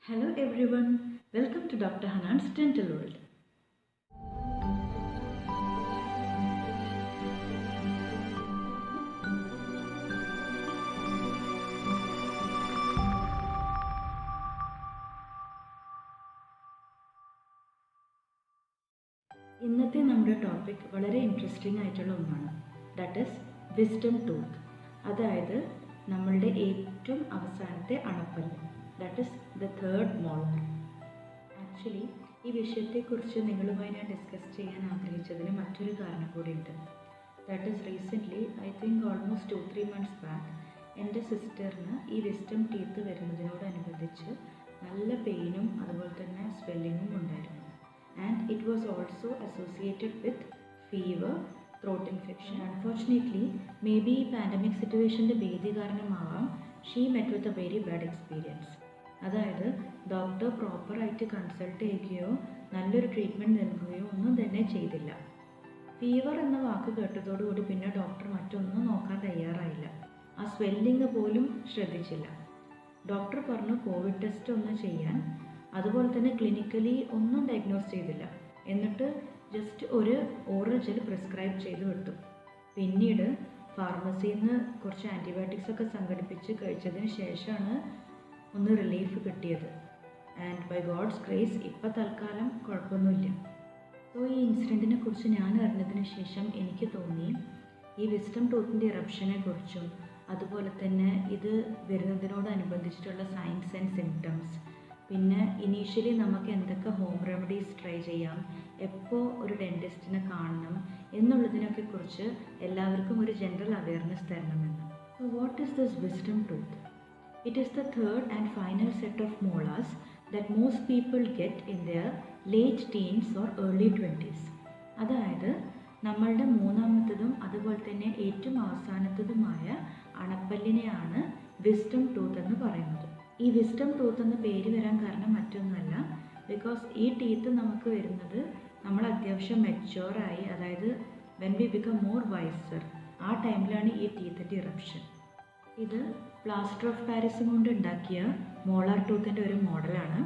Hello everyone, welcome to Dr. Hanan's Dental World. ഇന്നത്തെ നമ്മുടെ topic വളരെ ഇൻട്രസ്റ്റിംഗ് ആയിട്ടുള്ള ഒന്നാണ്. ദാറ്റ് ഈസ് വിസ്ഡം ടൂത്ത്, അതായത് നമ്മളുടെ ഏറ്റവും അവസാനത്തെ അണപ്പല്ല്, that is the third molar. Actually ഈ വിഷയത്തെക്കുറിച്ച് നിങ്ങളുമായി ഞാൻ ഡിസ്കസ് ചെയ്യാൻ ആഗ്രഹിച്ചതിന് മറ്റൊരു കാരണം കൂടിയുണ്ട്. That is recently I think almost 2-3 months back എൻ്റെ സിസ്റ്ററിന് ഈ വിസ്ഡം ടീത്ത് വരുന്നതിനോടനുബന്ധിച്ച് നല്ല പെയിനും അതുപോലെ തന്നെ സ്വെല്ലിങ്ങും ഉണ്ടായിരുന്നു. And it was also associated with fever, throat infection. Unfortunately, maybe pandemic situation ഭീതി കാരണമാവാം, she met with a very bad experience. അതായത് ഡോക്ടർ പ്രോപ്പറായിട്ട് consult ചെയ്യുകയോ നല്ലൊരു ട്രീറ്റ്മെൻറ്റ് നൽകുകയോ ഒന്നും തന്നെ ചെയ്തില്ല. ഫീവർ എന്ന വാക്ക് കേട്ടതോടുകൂടി പിന്നെ ഡോക്ടർ മറ്റൊന്നും നോക്കാൻ തയ്യാറായില്ല. ആ സ്വെല്ലിങ് പോലും ശ്രദ്ധിച്ചില്ല. ഡോക്ടർ പറഞ്ഞു കോവിഡ് ടെസ്റ്റ് ഒന്ന് ചെയ്യാൻ, അതുപോലെ തന്നെ ക്ലിനിക്കലി ഒന്നും ഡയഗ്നോസ് ചെയ്തില്ല. എന്നിട്ട് ജസ്റ്റ് ഒരു ഓറൽ ജെൽ പ്രിസ്ക്രൈബ് ചെയ്ത് വിട്ടു. പിന്നീട് ഫാർമസിയിൽ നിന്ന് കുറച്ച് ആൻറ്റിബയോട്ടിക്സ് ഒക്കെ സംഘടിപ്പിച്ച് കഴിച്ചതിന് ശേഷമാണ് ഒന്ന് റിലീഫ് കിട്ടിയത്. ആൻഡ് ബൈ ഗോഡ്സ് ഗ്രേസ് ഇപ്പോൾ തൽക്കാലം കുഴപ്പമൊന്നുമില്ല. സോ ഈ ഇൻസിഡൻറ്റിനെ കുറിച്ച് ഞാൻ അറിഞ്ഞതിന് ശേഷം എനിക്ക് തോന്നി ഈ വിസ്ഡം ടൂത്തിൻ്റെ ഇറപ്ഷനെ കുറിച്ചും അതുപോലെ തന്നെ ഇത് വരുന്നതിനോടനുബന്ധിച്ചിട്ടുള്ള സൈൻസ് ആൻഡ് സിംറ്റംസ്, പിന്നെ ഇനീഷ്യലി നമുക്ക് എന്തൊക്കെ ഹോം റെമഡീസ് ട്രൈ ചെയ്യാം, എപ്പോൾ ഒരു ഡെൻറ്റിസ്റ്റിനെ കാണണം എന്നുള്ളതിനൊക്കെ കുറിച്ച് എല്ലാവർക്കും ഒരു ജനറൽ അവയർനെസ് തരണമെന്ന്. So what is this wisdom tooth? It is the third and final set of molars that most people get in there late teens or early 20s. അതായത് നമ്മളുടെ മൂന്നാമത്തതും അതുപോലെ തന്നെ ഏറ്റവും അവസാനത്തതുമായ അണപ്പല്ലിനെയാണ് വിസ്ഡം ടൂത്ത് എന്ന് പറയുന്നത്. ഈ വിസ്ഡം ടൂത്ത് എന്ന പേര് വരാൻ കാരണം മറ്റൊന്നുമല്ല, ബിക്കോസ് ഈ ടീത്ത് നമുക്ക് വരുന്നത് നമ്മൾ അത്യാവശ്യം മെച്യൂറായി, അതായത് when we become more visor, ആ ടൈമിലാണ് ഈ ടീത്തിൻ്റെ ഇറപ്ഷൻ. ഇത് പ്ലാസ്റ്റർ ഓഫ് പാരീസും കൊണ്ട് ഉണ്ടാക്കിയ മോളാർ ടൂത്തിൻ്റെ ഒരു മോഡലാണ്.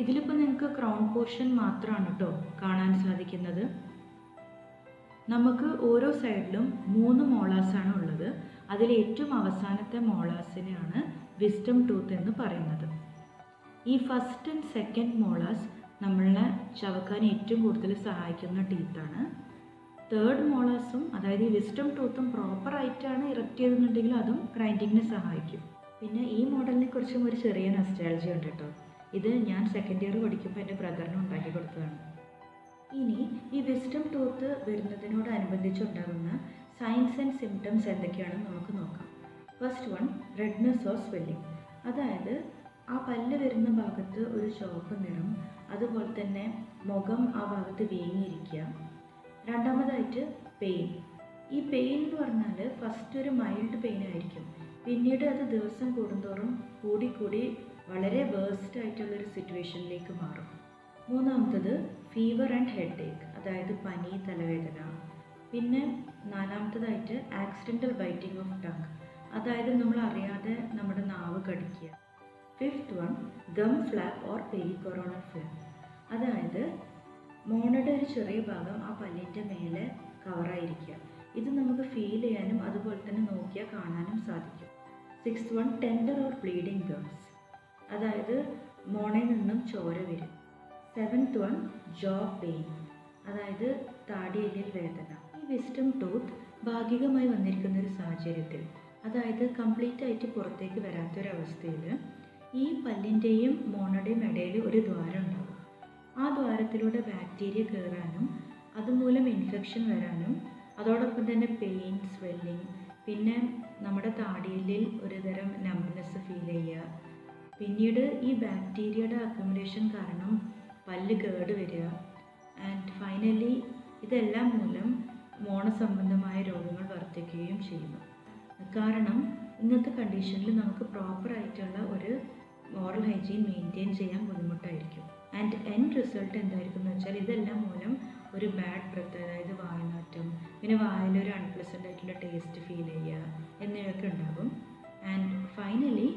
ഇതിലിപ്പോൾ നിങ്ങൾക്ക് ക്രൗൺ പോർഷൻ മാത്രമാണ് കേട്ടോ കാണാൻ സാധിക്കുന്നത്. നമുക്ക് ഓരോ സൈഡിലും 3 മോളാസാണ് ഉള്ളത്. അതിൽ ഏറ്റവും അവസാനത്തെ മോളാസിനെയാണ് വിസ്ഡം ടൂത്ത് എന്ന് പറയുന്നത്. ഈ ഫസ്റ്റ് ആൻഡ് സെക്കൻഡ് മോളാസ് നമ്മളെ ചവക്കാൻ ഏറ്റവും കൂടുതൽ സഹായിക്കുന്ന ടീത്താണ്. തേർഡ് മോളാസും, അതായത് ഈ വിസ്ഡം ടൂത്തും പ്രോപ്പറായിട്ടാണ് ഇറക്റ്റ് ചെയ്തെന്നുണ്ടെങ്കിൽ അതും ഗ്രൈൻഡിങ്ങിന് സഹായിക്കും. പിന്നെ ഈ മോഡലിനെ കുറിച്ചും ഒരു ചെറിയ നൊസ്റ്റാൾജി ഉണ്ട് കേട്ടോ. ഇത് ഞാൻ സെക്കൻഡ് ഇയർ പഠിക്കുമ്പോൾ എൻ്റെ ബ്രദറിന് ഉണ്ടാക്കി കൊടുത്തതാണ്. ഇനി ഈ വിസ്ഡം ടൂത്ത് വരുന്നതിനോടനുബന്ധിച്ചുണ്ടാകുന്ന സൈൻസ് ആൻഡ് സിംറ്റംസ് എന്തൊക്കെയാണെന്ന് നമുക്ക് നോക്കാം. First one, redness or swelling. അതായത് ആ പല്ല് വരുന്ന ഭാഗത്ത് ഒരു ചുവപ്പ് നിറം, അതുപോലെ തന്നെ മുഖം ആ ഭാഗത്ത് വീങ്ങിയിരിക്കുക. രണ്ടാമതായിട്ട് പെയിൻ. ഈ പെയിൻ എന്ന് പറഞ്ഞാൽ ഫസ്റ്റ് ഒരു മൈൽഡ് പെയിൻ ആയിരിക്കും, പിന്നീട് അത് ദിവസം കൂടുന്തോറും കൂടി വളരെ വേഴ്സ്റ്റ് ആയിട്ടുള്ളൊരു സിറ്റുവേഷനിലേക്ക് മാറും. മൂന്നാമത്തത് ഫീവർ ആൻഡ് ഹെഡ് ഏക്ക്, അതായത് പനി, തലവേദന. പിന്നെ നാലാമത്തതായിട്ട് ആക്സിഡൻ്റൽ ബൈറ്റിംഗ് ഓഫ് ടങ്, അതായത് നമ്മൾ അറിയാതെ നമ്മുടെ നാവ് കടിക്കുക. Fifth one, gum flap or pericoronal flap, അതായത് മോണയുടെ ഒരു ചെറിയ ഭാഗം ആ പല്ലിൻ്റെ മേലെ കവറായിരിക്കുക. ഇത് നമുക്ക് ഫീൽ ചെയ്യാനും അതുപോലെ തന്നെ നോക്കിയാൽ കാണാനും സാധിക്കും. Sixth one, tender or bleeding gums, അതായത് മോണയിൽ നിന്നും ചോര വരും. സെവൻത്ത് വൺ, ജോ പെയിൻ, അതായത് താടിയെല്ലിൽ വേദന. ഈ വിസ്ഡം ടൂത്ത് ഭാഗികമായി വന്നിരിക്കുന്ന ഒരു സാഹചര്യത്തിൽ, അതായത് കംപ്ലീറ്റ് ആയിട്ട് പുറത്തേക്ക് വരാത്തൊരവസ്ഥയിൽ, ഈ പല്ലിൻ്റെയും മോണയുടെയും ഇടയിൽ ഒരു ദ്വാരം ഉണ്ടാകും. ആ ദ്വാരത്തിലൂടെ ബാക്ടീരിയ കയറാനും അതുമൂലം ഇൻഫെക്ഷൻ വരാനും, അതോടൊപ്പം തന്നെ പെയിൻ, സ്വെല്ലിങ്, പിന്നെ നമ്മുടെ താടിയെല്ലിൽ ഒരു തരം നംബ്നെസ് ഫീൽ ചെയ്യുക. പിന്നീട് ഈ ബാക്ടീരിയയുടെ അക്യുമുലേഷൻ കാരണം പല്ല് കേട് വരിക. ആൻഡ് ഫൈനലി ഇതെല്ലാം മൂലം മോണ സംബന്ധമായ രോഗങ്ങൾ വർദ്ധിക്കുകയും ചെയ്യുന്നു. കാരണം ഇന്നത്തെ കണ്ടീഷനിൽ നമുക്ക് പ്രോപ്പറായിട്ടുള്ള ഒരു ഓറൽ ഹൈജീൻ മെയിൻറ്റെയിൻ ചെയ്യാൻ ബുദ്ധിമുട്ടായിരിക്കും. ആൻഡ് എൻഡ് റിസൾട്ട് എന്തായിരിക്കും എന്ന് വെച്ചാൽ ഇതെല്ലാം മൂലം ഒരു ബാഡ് ബ്രെത്ത്, അതായത് വായനാറ്റം, പിന്നെ വായിലൊരു അൺപ്ലസൻ്റ് ആയിട്ടുള്ള ടേസ്റ്റ് ഫീൽ ചെയ്യുക എന്നിവയൊക്കെ ഉണ്ടാകും. ആൻഡ് ഫൈനലി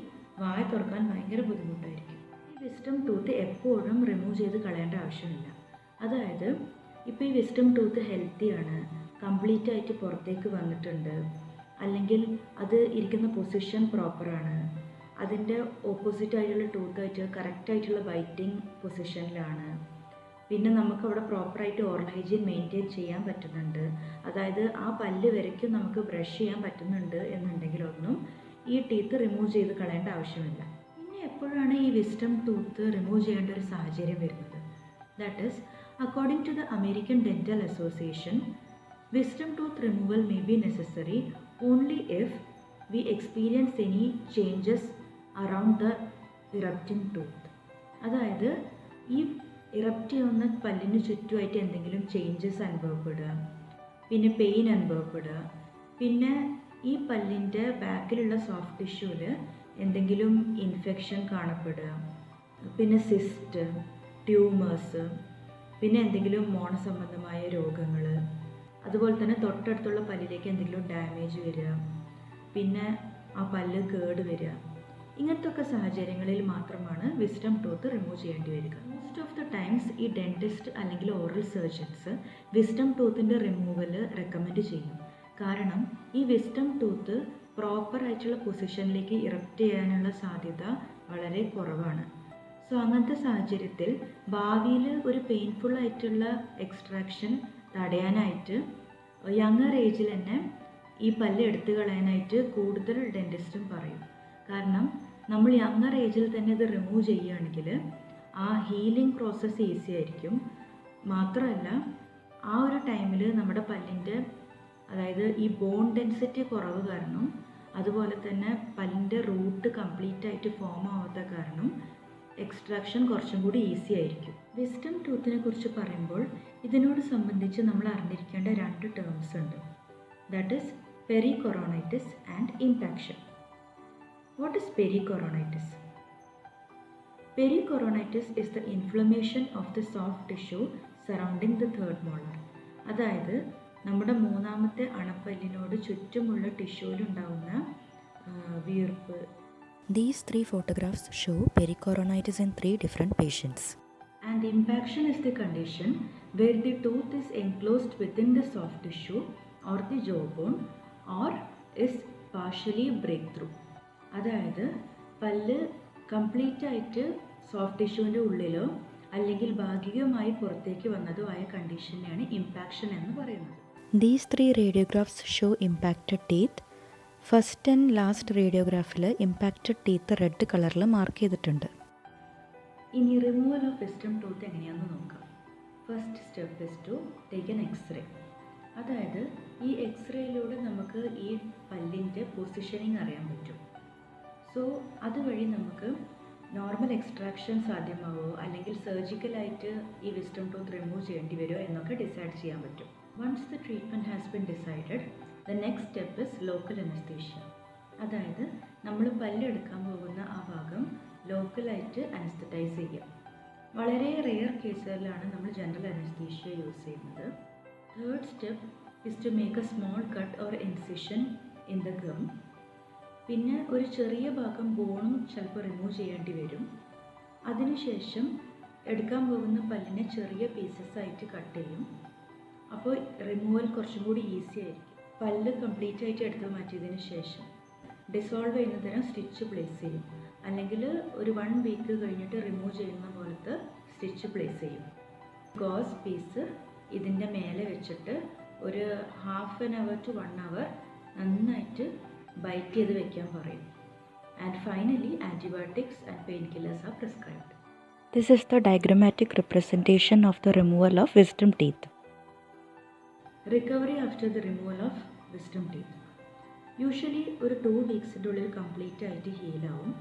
വായ തുറക്കാൻ ഭയങ്കര ബുദ്ധിമുട്ടായിരിക്കും. വിസ്ഡം ടൂത്ത് എപ്പോഴും റിമൂവ് ചെയ്ത് കളയേണ്ട ആവശ്യമില്ല. അതായത് ഇപ്പോൾ ഈ വിസ്ഡം ടൂത്ത് ഹെൽത്തിയാണ്, കംപ്ലീറ്റ് ആയിട്ട് പുറത്തേക്ക് വന്നിട്ടുണ്ട്, അല്ലെങ്കിൽ അത് ഇരിക്കുന്ന പൊസിഷൻ പ്രോപ്പറാണ്, അതിൻ്റെ ഓപ്പോസിറ്റ് ആയിട്ടുള്ള ടൂത്തായിട്ട് കറക്റ്റായിട്ടുള്ള ബൈറ്റിംഗ് പൊസിഷനിലാണ്, പിന്നെ നമുക്ക് അവിടെ പ്രോപ്പറായിട്ട് ഓറൽ ഹൈജീൻ മെയിൻറ്റെയിൻ ചെയ്യാൻ പറ്റുന്നുണ്ട്, അതായത് ആ പല്ല് വരയ്ക്കും നമുക്ക് ബ്രഷ് ചെയ്യാൻ പറ്റുന്നുണ്ട് എന്നുണ്ടെങ്കിലൊന്നും ഈ ടീത്ത് റിമൂവ് ചെയ്ത് കളയേണ്ട ആവശ്യമില്ല. പിന്നെ എപ്പോഴാണ് ഈ വിസ്ഡം ടൂത്ത് റിമൂവ് ചെയ്യേണ്ട ഒരു സാഹചര്യം വരുന്നത്? That is, according to the American dental association, wisdom tooth removal may be necessary only if we experience any changes around the erupting tooth. അതായത് ഈ ഇറപ്റ്റ് ചെയ്യുന്ന പല്ലിന് ചുറ്റുമായിട്ട് എന്തെങ്കിലും ചേഞ്ചസ് അനുഭവപ്പെടുക, പിന്നെ പെയിൻ അനുഭവപ്പെടുക, പിന്നെ ഈ പല്ലിൻ്റെ ബാക്കിലുള്ള സോഫ്റ്റ് ടിഷ്യൂവിൽ എന്തെങ്കിലും ഇൻഫെക്ഷൻ കാണപ്പെടുക, പിന്നെ സിസ്റ്റ്, ട്യൂമേഴ്സ്, പിന്നെ എന്തെങ്കിലും മോണ സംബന്ധമായ രോഗങ്ങൾ, അതുപോലെ തന്നെ തൊട്ടടുത്തുള്ള പല്ലിലേക്ക് എന്തെങ്കിലും ഡാമേജ് വരിക, പിന്നെ ആ പല്ല് കേട് വരിക, ഇങ്ങനത്തെ ഒക്കെ സാഹചര്യങ്ങളിൽ മാത്രമാണ് വിസ്ഡം ടൂത്ത് റിമൂവ് ചെയ്യേണ്ടി വരിക. മോസ്റ്റ് ഓഫ് ദ ടൈംസ് ഈ ഡെൻറ്റിസ്റ്റ് അല്ലെങ്കിൽ ഓറൽ സർജൻസ് വിസ്ഡം ടൂത്തിൻ്റെ റിമൂവൽ റെക്കമെൻഡ് ചെയ്യും. കാരണം ഈ വിസ്ഡം ടൂത്ത് പ്രോപ്പർ ആയിട്ടുള്ള പൊസിഷനിലേക്ക് ഇറപ്റ്റ് ചെയ്യാനുള്ള സാധ്യത വളരെ കുറവാണ്. സോ അങ്ങനത്തെ സാഹചര്യത്തിൽ ഭാവിയിൽ ഒരു പെയിൻഫുൾ ആയിട്ടുള്ള എക്സ്ട്രാക്ഷൻ തടയാനായിട്ട് യങ്ങർ ഏജിൽ തന്നെ ഈ പല്ല് എടുത്തു കളയാനായിട്ട് കൂടുതൽ ഡെൻറ്റിസ്റ്റും പറയും. കാരണം നമ്മൾ യങ്ങർ ഏജിൽ തന്നെ ഇത് റിമൂവ് ചെയ്യുകയാണെങ്കിൽ ആ ഹീലിംഗ് പ്രോസസ്സ് ഈസി ആയിരിക്കും. മാത്രമല്ല ആ ഒരു ടൈമിൽ നമ്മുടെ പല്ലിൻ്റെ, അതായത് ഈ ബോൺ ഡെൻസിറ്റി കുറവ് കാരണം, അതുപോലെ തന്നെ പല്ലിൻ്റെ റൂട്ട് കംപ്ലീറ്റ് ആയിട്ട് ഫോം ആവാത്ത കാരണം എക്സ്ട്രാക്ഷൻ കുറച്ചും കൂടി ഈസി ആയിരിക്കും. വിസ്ഡം ടൂത്തിനെ കുറിച്ച് പറയുമ്പോൾ ഇതിനോട് സംബന്ധിച്ച് നമ്മൾ അറിഞ്ഞിരിക്കേണ്ട 2 ടേംസ് ഉണ്ട്. That is pericoronitis and impaction. What is pericoronitis? Pericoronitis is the inflammation of the soft tissue surrounding the third molar. അതായത് നമ്മുടെ മൂന്നാമത്തെ അണപ്പല്ലിനോട് ചുറ്റുമുള്ള ടിഷ്യൂവിലുണ്ടാവുന്ന വീർപ്പ്. These 3 photographs show pericoronitis in 3 different patients. And impaction is the condition where the tooth is enclosed within the soft tissue or the jawbone or is partially breakthrough. അതായത് പല്ല് complete ആയിട്ട് soft ടിഷ്യൂവിൻ്റെ ഉള്ളിലോ അല്ലെങ്കിൽ ഭാഗികമായി പുറത്തേക്ക് വന്നതോ ആയ കണ്ടീഷനെയാണ് ഇംപാക്ഷൻ എന്ന് പറയുന്നത്. These 3 radiographs show impacted teeth. First and last റേഡിയോഗ്രാഫിൽ ഇമ്പാക്റ്റഡ് ടീത്ത് റെഡ് കളറിൽ മാർക്ക് ചെയ്തിട്ടുണ്ട്. ഇനി റിമൂവൽ ഓഫ് വിസ്ഡം ടൂത്ത് എങ്ങനെയാണെന്ന് നോക്കാം. First step is to take an x-ray. അതായത് ഈ എക്സ്റേയിലൂടെ നമുക്ക് ഈ പല്ലിൻ്റെ പൊസിഷനിങ് അറിയാൻ പറ്റും. സോ അതുവഴി നമുക്ക് നോർമൽ എക്സ്ട്രാക്ഷൻ സാധ്യമാവോ അല്ലെങ്കിൽ സർജിക്കലായിട്ട് ഈ വിസ്ഡം ടൂത്ത് റിമൂവ് ചെയ്യേണ്ടി വരുമോ എന്നൊക്കെ ഡിസൈഡ് ചെയ്യാൻ പറ്റും. Once the treatment has been decided, the next step is local anaesthesia. അതായത് നമ്മൾ പല്ലെടുക്കാൻ പോകുന്ന ആ ഭാഗം ലോക്കലായിട്ട് അനസ്തറ്റൈസ് ചെയ്യുക. വളരെ റെയർ കേസുകളിലാണ് നമ്മൾ ജനറൽ അനസ്തീഷ്യ യൂസ് ചെയ്യുന്നത്. Third step is to make a small cut or incision in the gum. പിന്നെ ഒരു ചെറിയ ഭാഗം ബോണും ചിലപ്പോൾ റിമൂവ് ചെയ്യേണ്ടി വരും. അതിനുശേഷം എടുക്കാൻ പോകുന്ന പല്ലിനെ ചെറിയ പീസസ് ആയിട്ട് കട്ട് ചെയ്യും. അപ്പോൾ റിമൂവൽ കുറച്ചും കൂടി ഈസി ആയിരിക്കും. പല്ല് കംപ്ലീറ്റ് ആയിട്ട് എടുത്ത് മാറ്റിയതിന് ശേഷം ഡിസോൾവ് ചെയ്യുന്നതിന് സ്റ്റിച്ച് പ്ലേസ് ചെയ്യും, അല്ലെങ്കിൽ ഒരു 1 വീക്ക് കഴിഞ്ഞിട്ട് റിമൂവ് ചെയ്യുന്ന പോലത്തെ സ്റ്റിച്ച് പ്ലേസ് ചെയ്യും. ഗോസ് പീസ് ഇതിൻ്റെ മേലെ വെച്ചിട്ട് ഒരു ½ an hour to 1 hour നന്നായിട്ട് ബൈറ്റ് ചെയ്ത് വെക്കാൻ പറയും. And finally antibiotics and pain killers are prescribed. This is the diagrammatic representation of the removal of wisdom teeth. Recovery after the removal of wisdom teeth usually ഒരു 2 വീക്സിൻ്റെ ഉള്ളിൽ complete ആയിട്ട് ഹീലാവും.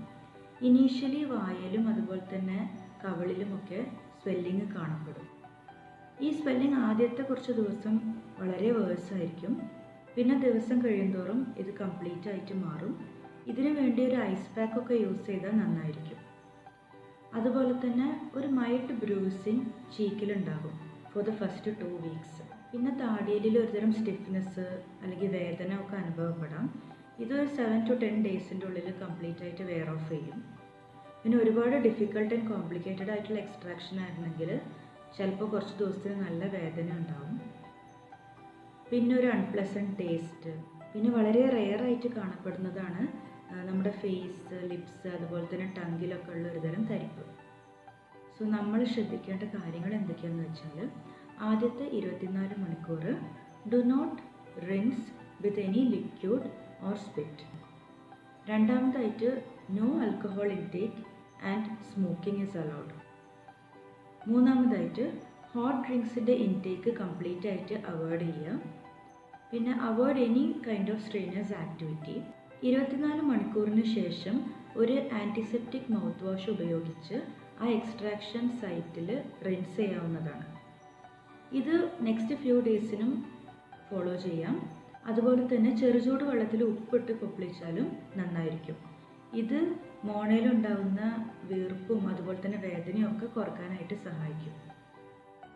Initially വായലും അതുപോലെ തന്നെ കവിളിലുമൊക്കെ swelling കാണപ്പെടും. ഈ സ്വെല്ലിങ് ആദ്യത്തെ കുറച്ച് ദിവസം വളരെ വേഴ്സായിരിക്കും. പിന്നെ ദിവസം കഴിയുന്തോറും ഇത് കംപ്ലീറ്റ് ആയിട്ട് മാറും. ഇതിനു വേണ്ടി ഒരു ഐസ് പാക്കൊക്കെ യൂസ് ചെയ്താൽ നന്നായിരിക്കും. അതുപോലെ തന്നെ ഒരു മൈൽഡ് ബ്രൂസിങ് ചീക്കിലുണ്ടാകും ഫോർ ദ ഫസ്റ്റ് 2 വീക്സ്. പിന്നെ താടിയലിൽ ഒരുതരം സ്റ്റിഫ്നെസ് അല്ലെങ്കിൽ വേദന ഒക്കെ അനുഭവപ്പെടാം. ഇതൊരു 7 to 10 ഡേയ്സിൻ്റെ ഉള്ളിൽ കംപ്ലീറ്റ് ആയിട്ട് വെയർ ഓഫ് ചെയ്യും. പിന്നെ ഒരുപാട് ഡിഫിക്കൾട്ട് ആൻഡ് കോംപ്ലിക്കേറ്റഡ് ആയിട്ടുള്ള എക്സ്ട്രാക്ഷൻ ആയിരുന്നെങ്കിൽ ചിലപ്പോൾ കുറച്ച് ദിവസത്തിന് നല്ല വേദന ഉണ്ടാവും. പിന്നെ ഒരു അൺപ്ലസൻറ്റ് ടേസ്റ്റ്. പിന്നെ വളരെ റെയറായിട്ട് കാണപ്പെടുന്നതാണ് നമ്മുടെ ഫേസ്, ലിപ്സ്, അതുപോലെ തന്നെ ടങ്കിലൊക്കെ ഉള്ള ഒരുതരം തരിപ്പ്. സോ നമ്മൾ ശ്രദ്ധിക്കേണ്ട കാര്യങ്ങൾ എന്തൊക്കെയാണെന്ന് വെച്ചാൽ, ആദ്യത്തെ 24 മണിക്കൂർ do not rinse with any liquid or spit. രണ്ടാമതായിട്ട് no alcohol intake and smoking is allowed. മൂന്നാമതായിട്ട് ഹോട്ട് ഡ്രിങ്ക്സിൻ്റെ ഇൻടേക്ക് കംപ്ലീറ്റ് ആയിട്ട് അവോയ്ഡ് ചെയ്യുക. പിന്നെ avoid any kind of strenuous activity. 24 മണിക്കൂറിന് ശേഷം ഒരു ആൻറ്റിസെപ്റ്റിക് മൗത്ത് വാഷ് ഉപയോഗിച്ച് ആ എക്സ്ട്രാക്ഷൻ സൈറ്റിൽ റിൻസ് ചെയ്യാവുന്നതാണ്. ഇത് നെക്സ്റ്റ് ഫ്യൂ ഡേയ്സിനും ഫോളോ ചെയ്യാം. അതുപോലെ തന്നെ ചെറുചൂട് വെള്ളത്തിൽ ഉപ്പിട്ട് കൊപ്പിളിച്ചാലും നന്നായിരിക്കും. ഇത് മോണയിലുണ്ടാകുന്ന വീർപ്പും അതുപോലെ തന്നെ വേദനയും ഒക്കെ കുറക്കാനായിട്ട് സഹായിക്കും.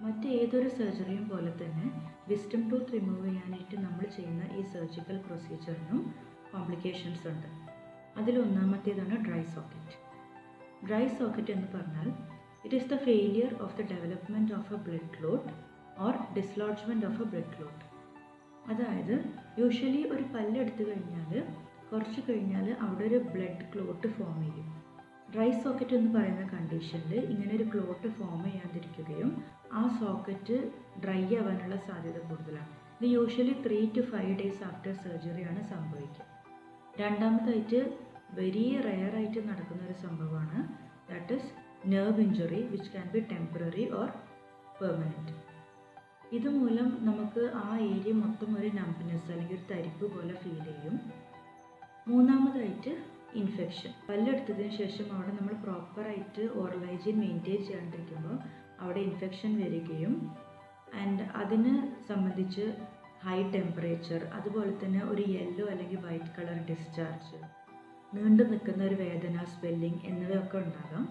മറ്റേതൊരു സർജറിയും പോലെ തന്നെ വിസ്ഡം ടൂത്ത് റിമൂവ് ചെയ്യാനായിട്ട് നമ്മൾ ചെയ്യുന്ന ഈ സർജിക്കൽ പ്രൊസീജിയറിനും കോംപ്ലിക്കേഷൻസ് ഉണ്ട്. അതിലൊന്നാമത്തേതാണ് ഡ്രൈ സോക്കറ്റ്. ഡ്രൈ സോക്കറ്റ് എന്ന് പറഞ്ഞാൽ it is the failure of the development of a blood clot or dislodgement of a blood clot. അതായത് യൂഷ്വലി ഒരു പല്ലെടുത്ത് കഴിഞ്ഞാൽ കുറച്ച് കഴിഞ്ഞാൽ അവിടെ ഒരു ബ്ലഡ് ക്ലോട്ട് ഫോം ചെയ്യും. ഡ്രൈ സോക്കറ്റ് എന്ന് പറയുന്ന കണ്ടീഷനിൽ ഇങ്ങനെ ഒരു ക്ലോട്ട് ഫോം ചെയ്യാതിരിക്കുകയും ആ സോക്കറ്റ് ഡ്രൈ ആവാനുള്ള സാധ്യത കൂടുതലാണ്. ഇത് യൂഷ്വലി 3 to 5 days ആഫ്റ്റർ സർജറിയാണ് സംഭവിക്കുക. രണ്ടാമതായിട്ട് വെരി റെയർ ആയിട്ട് നടക്കുന്ന ഒരു സംഭവമാണ് that is nerve injury which can be temporary or permanent. ഇതുമൂലം നമുക്ക് ആ ഏരിയ മൊത്തം ഒരു നംബ്നെസ് അല്ലെങ്കിൽ ഒരു തരിപ്പ് പോലെ ഫീൽ ചെയ്യും. മൂന്നാമതായിട്ട് ഇൻഫെക്ഷൻ. പല്ലെടുത്തതിന് ശേഷം അവിടെ നമ്മൾ പ്രോപ്പറായിട്ട് ഓറൽ ഹൈജീൻ മെയിൻറ്റെയിൻ ചെയ്യാണ്ടിരിക്കുമ്പോൾ അവിടെ ഇൻഫെക്ഷൻ വരികയും ആൻഡ് അതിന് സംബന്ധിച്ച് ഹൈ ടെമ്പറേച്ചർ, അതുപോലെ തന്നെ ഒരു യെല്ലോ അല്ലെങ്കിൽ വൈറ്റ് കളർ ഡിസ്ചാർജ്, നീണ്ടു നിൽക്കുന്ന ഒരു വേദന, സ്വെല്ലിംഗ് എന്നിവയൊക്കെ ഉണ്ടാകാം.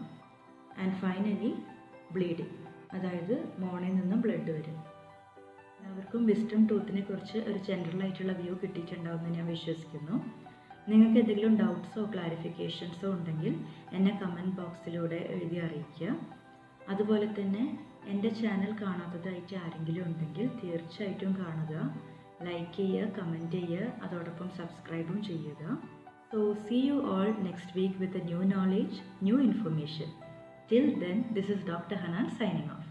ആൻഡ് ഫൈനലി ബ്ലീഡിങ്, അതായത് മോണയിൽ നിന്നും ബ്ലഡ് വരും. എല്ലാവർക്കും വിസ്ഡം ടൂത്തിനെ കുറിച്ച് ഒരു ജനറൽ ആയിട്ടുള്ള വ്യൂ കിട്ടിയിട്ടുണ്ടാവുമെന്ന് ഞാൻ വിശ്വസിക്കുന്നു. നിങ്ങൾക്ക് എന്തെങ്കിലും ഡൗട്ട്സോ ക്ലാരിഫിക്കേഷൻസോ ഉണ്ടെങ്കിൽ എന്നെ കമൻറ്റ് ബോക്സിലൂടെ എഴുതി അറിയിക്കുക. അതുപോലെ തന്നെ എൻ്റെ ചാനൽ കാണാത്തതായിട്ട് ആരെങ്കിലും ഉണ്ടെങ്കിൽ തീർച്ചയായിട്ടും കാണുക, ലൈക്ക് ചെയ്യുക, കമൻറ്റ് ചെയ്യുക, അതോടൊപ്പം സബ്സ്ക്രൈബും ചെയ്യുക. So see you all next week with a new knowledge, new information. Till then, this is Dr. Hanan signing off.